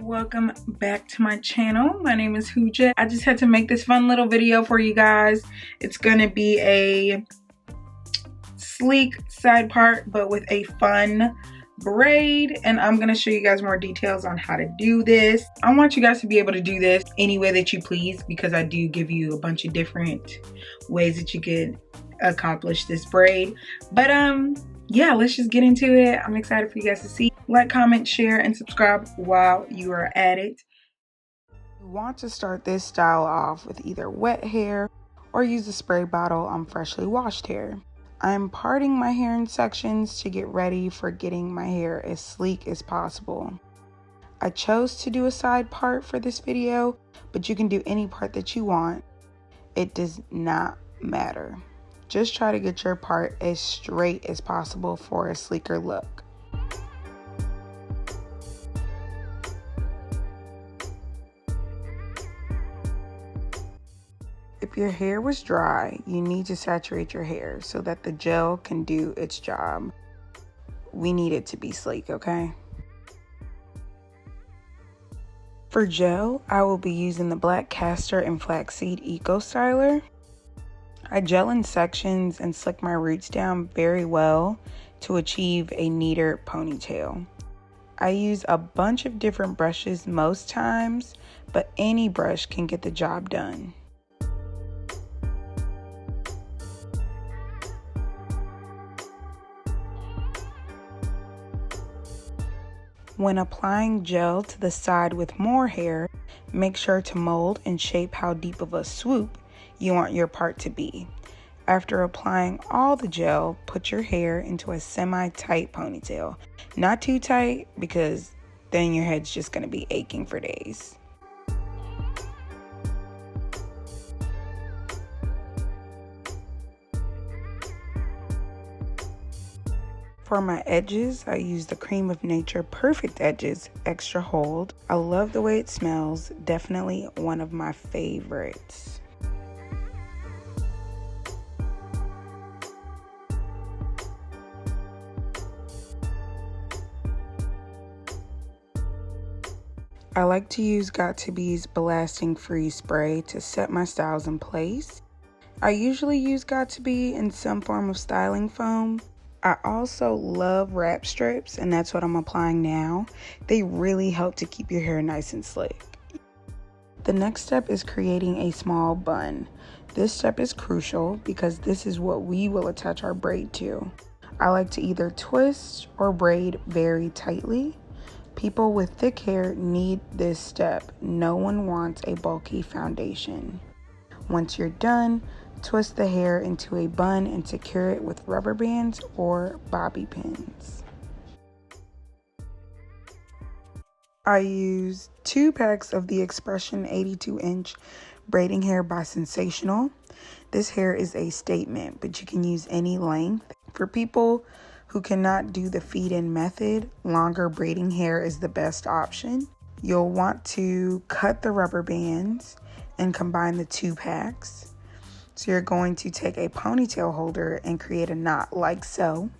Welcome back to my channel. My name is Hooja. I just had to make this fun little video for you guys. It's gonna be a sleek side part but with a fun braid, and I'm gonna show you guys more details on how to do this. I want you guys to be able to do this any way that you please, because I do give you a bunch of different ways that you could accomplish this braid. But yeah, let's just get into it. I'm excited for you guys to see. Like, comment, share, and subscribe while you are at it. You want to start this style off with either wet hair or use a spray bottle on freshly washed hair. I'm parting my hair in sections to get ready for getting my hair as sleek as possible. I chose to do a side part for this video, but you can do any part that you want. It does not matter. Just try to get your part as straight as possible for a sleeker look. If your hair was dry, you need to saturate your hair so that the gel can do its job. We need it to be sleek, okay? For gel, I will be using the Black Castor and Flaxseed Eco Styler. I gel in sections and slick my roots down very well to achieve a neater ponytail. I use a bunch of different brushes most times, but any brush can get the job done. When applying gel to the side with more hair, make sure to mold and shape how deep of a swoop you want your part to be. After applying all the gel, put your hair into a semi-tight ponytail. Not too tight, because then your head's just going to be aching for days. For my edges, I use the Cream of Nature Perfect Edges Extra Hold. I love the way it smells. Definitely one of my favorites. I like to use Got2Be's Blasting Free Spray to set my styles in place. I usually use Got2Be in some form of styling foam. I also love wrap strips, and that's what I'm applying now. They really help to keep your hair nice and slick. The next step is creating a small bun. This step is crucial because this is what we will attach our braid to. I like to either twist or braid very tightly. People with thick hair need this step. No one wants a bulky foundation. Once you're done, twist the hair into a bun and secure it with rubber bands or bobby pins. I use 2 packs of the Expression 82-inch braiding hair by Sensational. This hair is a statement, but you can use any length. For people who cannot do the feed-in method, longer braiding hair is the best option. You'll want to cut the rubber bands and combine the 2 packs. So you're going to take a ponytail holder and create a knot like so.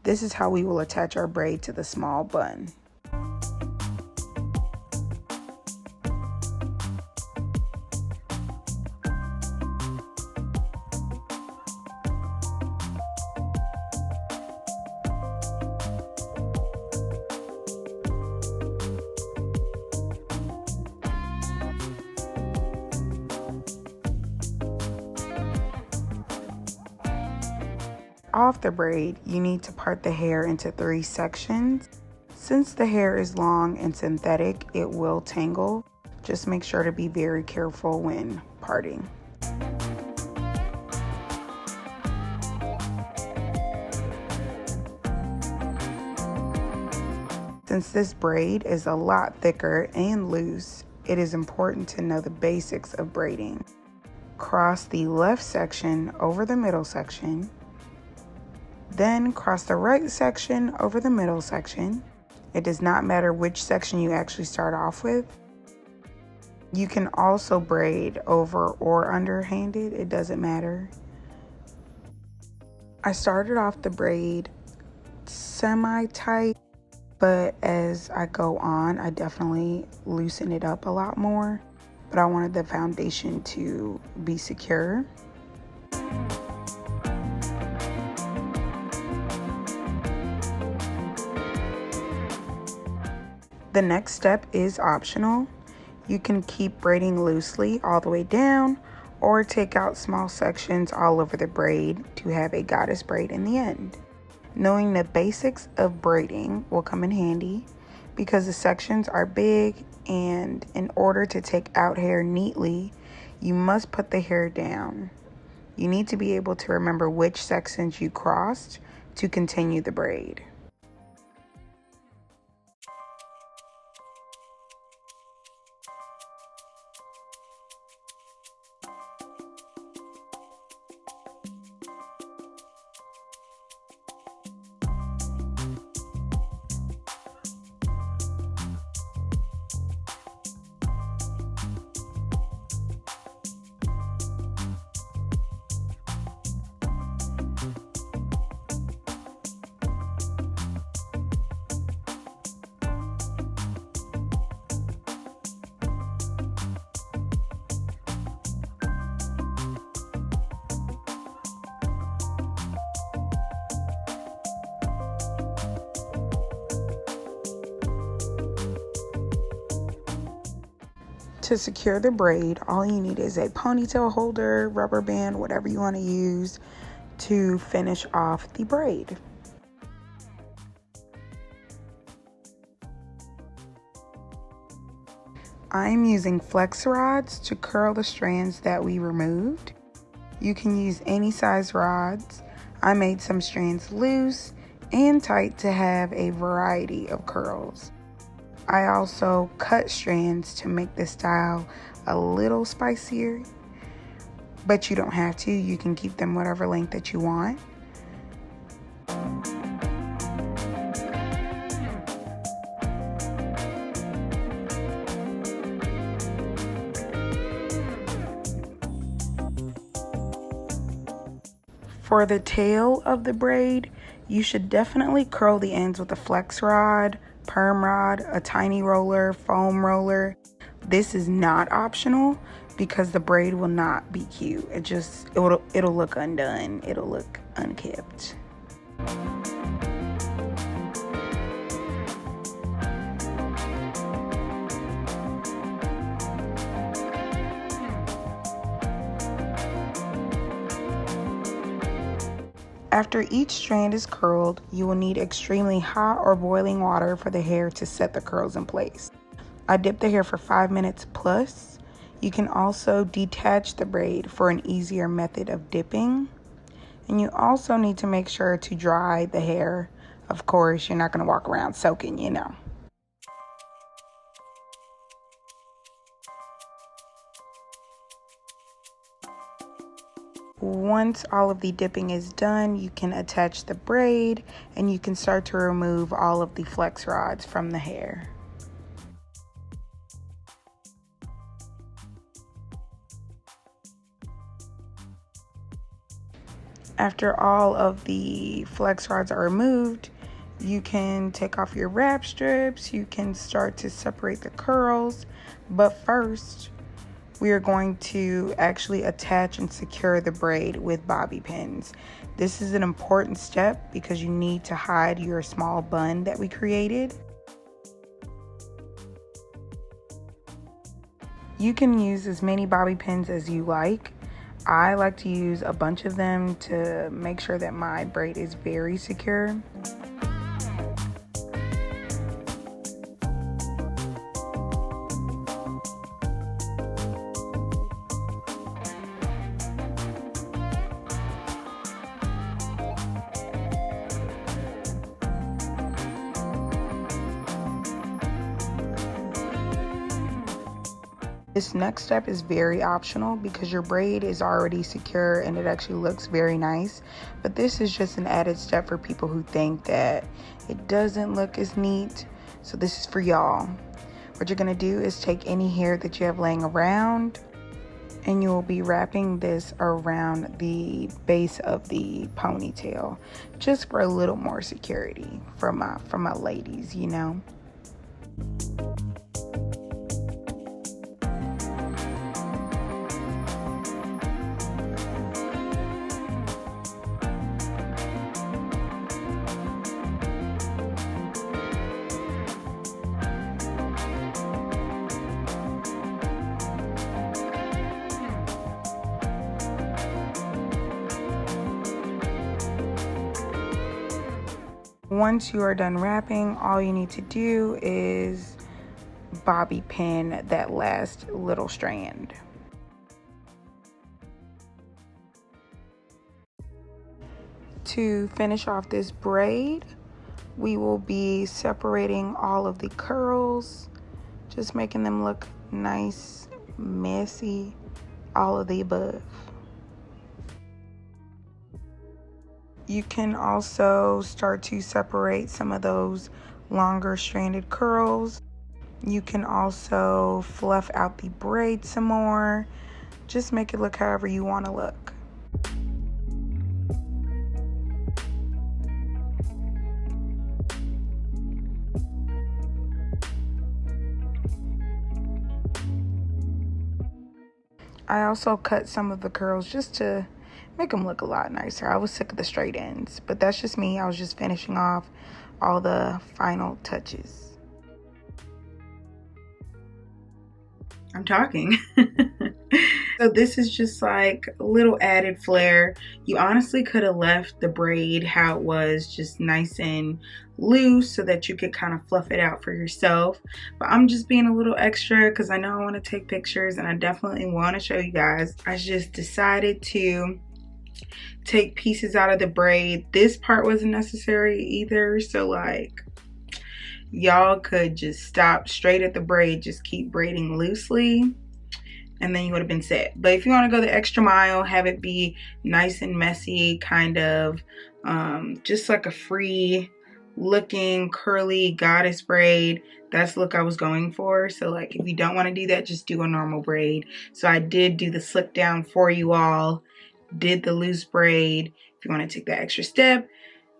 This is how we will attach our braid to the small bun. Off the braid, you need to part the hair into 3 sections. Since the hair is long and synthetic, it will tangle. Just make sure to be very careful when parting. Since this braid is a lot thicker and loose, it is important to know the basics of braiding. cross the left section over the middle section, then cross the right section over the middle section. It does not matter which section you actually start off with. You can also braid over or underhanded, it doesn't matter. I started off the braid semi-tight, but as I go on, I definitely loosen it up a lot more. But I wanted the foundation to be secure. The next step is optional. You can keep braiding loosely all the way down or take out small sections all over the braid to have a goddess braid in the end. Knowing the basics of braiding will come in handy because the sections are big, and in order to take out hair neatly, you must put the hair down. You need to be able to remember which sections you crossed to continue the braid. To secure the braid, all you need is a ponytail holder, rubber band, whatever you want to use to finish off the braid. I'm using flex rods to curl the strands that we removed. You can use any size rods. I made some strands loose and tight to have a variety of curls. I also cut strands to make this style a little spicier, but you don't have to. You can keep them whatever length that you want. For the tail of the braid, you should definitely curl the ends with a flex rod, perm rod, a tiny roller, foam roller. This is not optional because the braid will not be cute. It'll look undone. It'll look unkept. After each strand is curled, you will need extremely hot or boiling water for the hair to set the curls in place. I dip the hair for 5 minutes plus. You can also detach the braid for an easier method of dipping. And you also need to make sure to dry the hair. Of course, you're not going to walk around soaking, you know. Once all of the dipping is done, you can attach the braid and you can start to remove all of the flex rods from the hair. After all of the flex rods are removed, you can take off your wrap strips, you can start to separate the curls, but first we are going to actually attach and secure the braid with bobby pins. This is an important step because you need to hide your small bun that we created. You can use as many bobby pins as you like. I like to use a bunch of them to make sure that my braid is very secure. This next step is very optional because your braid is already secure and it actually looks very nice. But this is just an added step for people who think that it doesn't look as neat. So this is for y'all. What you're gonna do is take any hair that you have laying around and you will be wrapping this around the base of the ponytail just for a little more security for my ladies, you know. Once you are done wrapping, all you need to do is bobby pin that last little strand. To finish off this braid, we will be separating all of the curls, just making them look nice, messy, all of the above. You can also start to separate some of those longer stranded curls. You can also fluff out the braid some more. Just make it look however you want to look. I also cut some of the curls just to make them look a lot nicer. I was sick of the straight ends, but that's just me. I was just finishing off all the final touches. I'm talking. So this is just like a little added flair. You honestly could have left the braid how it was, just nice and loose, so that you could kind of fluff it out for yourself. But I'm just being a little extra because I know I want to take pictures and I definitely want to show you guys. I just decided to take pieces out of the braid. This part wasn't necessary either, so like y'all could just stop straight at the braid, just keep braiding loosely, and then you would have been set. But if you want to go the extra mile, have it be nice and messy, kind of just like a free looking curly goddess braid, that's the look I was going for. So like if you don't want to do that, just do a normal braid. So I did do the slick down for you all, did the loose braid. If you want to take that extra step,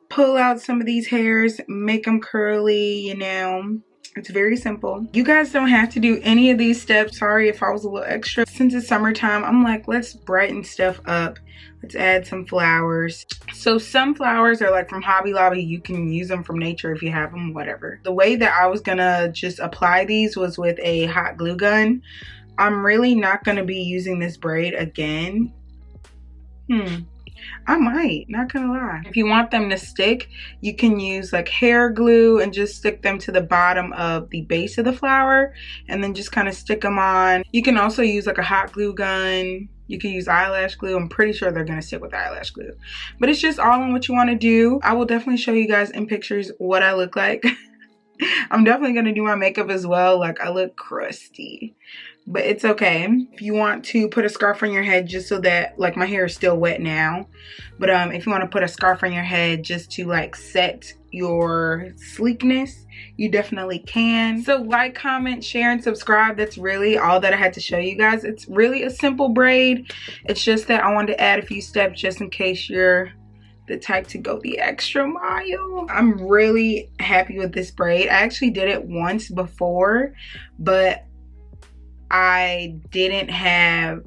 pull out some of these hairs, make them curly, you know. It's very simple. You guys don't have to do any of these steps. Sorry if I was a little extra. Since it's summertime, I'm like, let's brighten stuff up. Let's add some flowers. So some flowers are like from Hobby Lobby. You can use them from nature if you have them, whatever. The way that I was gonna just apply these was with a hot glue gun. I'm really not gonna be using this braid again. I might, not gonna lie. If you want them to stick, you can use like hair glue and just stick them to the bottom of the base of the flower and then just kind of stick them on. You can also use like a hot glue gun. You can use eyelash glue. I'm pretty sure they're gonna stick with eyelash glue. But it's just all on what you want to do. I will definitely show you guys in pictures what I look like. I'm definitely gonna do my makeup as well. Like I look crusty, but it's okay. If you want to put a scarf on your head just so that, like, my hair is still wet now, but if you want to put a scarf on your head just to like set your sleekness, you definitely can. So like, comment, share, and subscribe. That's really all that I had to show you guys. It's really a simple braid. It's just that I wanted to add a few steps just in case you're the type to go the extra mile. I'm really happy with this braid. I actually did it once before, but I didn't have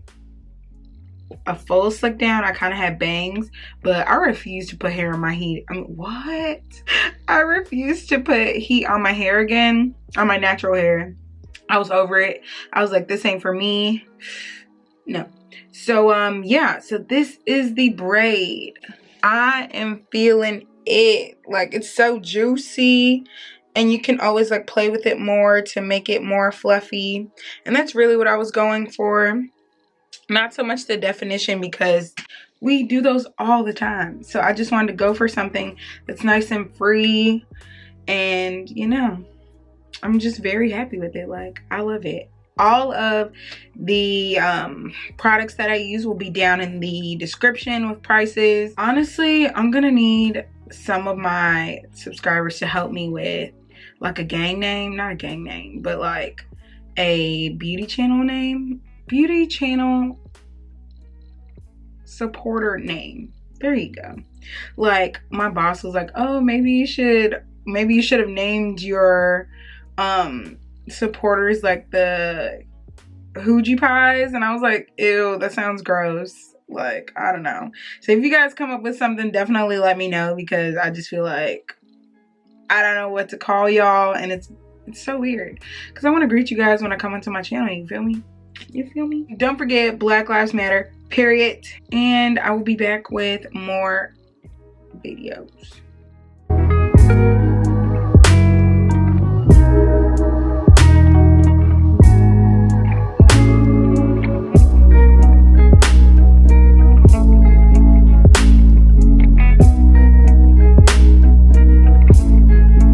a full slick down. I kind of had bangs, but I refuse to put hair on my heat. I mean, what? I refuse to put heat on my hair again, on my natural hair. I was over it. I was like, this ain't for me. No. So yeah, so this is the braid. I am feeling it. Like, it's so juicy, and you can always like play with it more to make it more fluffy, and that's really what I was going for. Not so much the definition, because we do those all the time. So I just wanted to go for something that's nice and free, and you know, I'm just very happy with it. Like, I love it. all of the products that I use will be down in the description with prices. Honestly, I'm gonna need some of my subscribers to help me with like a gang name, not a gang name, but like a beauty channel name, beauty channel supporter name. There you go. Like my boss was like, oh, maybe you should have named your supporters like the Hoogie Pies, and I was like, ew, that sounds gross. Like, I don't know. So if you guys come up with something, definitely let me know, because I just feel like I don't know what to call y'all, and it's so weird because I want to greet you guys when I come into my channel. You feel me? You feel me? Don't forget, Black Lives Matter, period. And I will be back with more videos.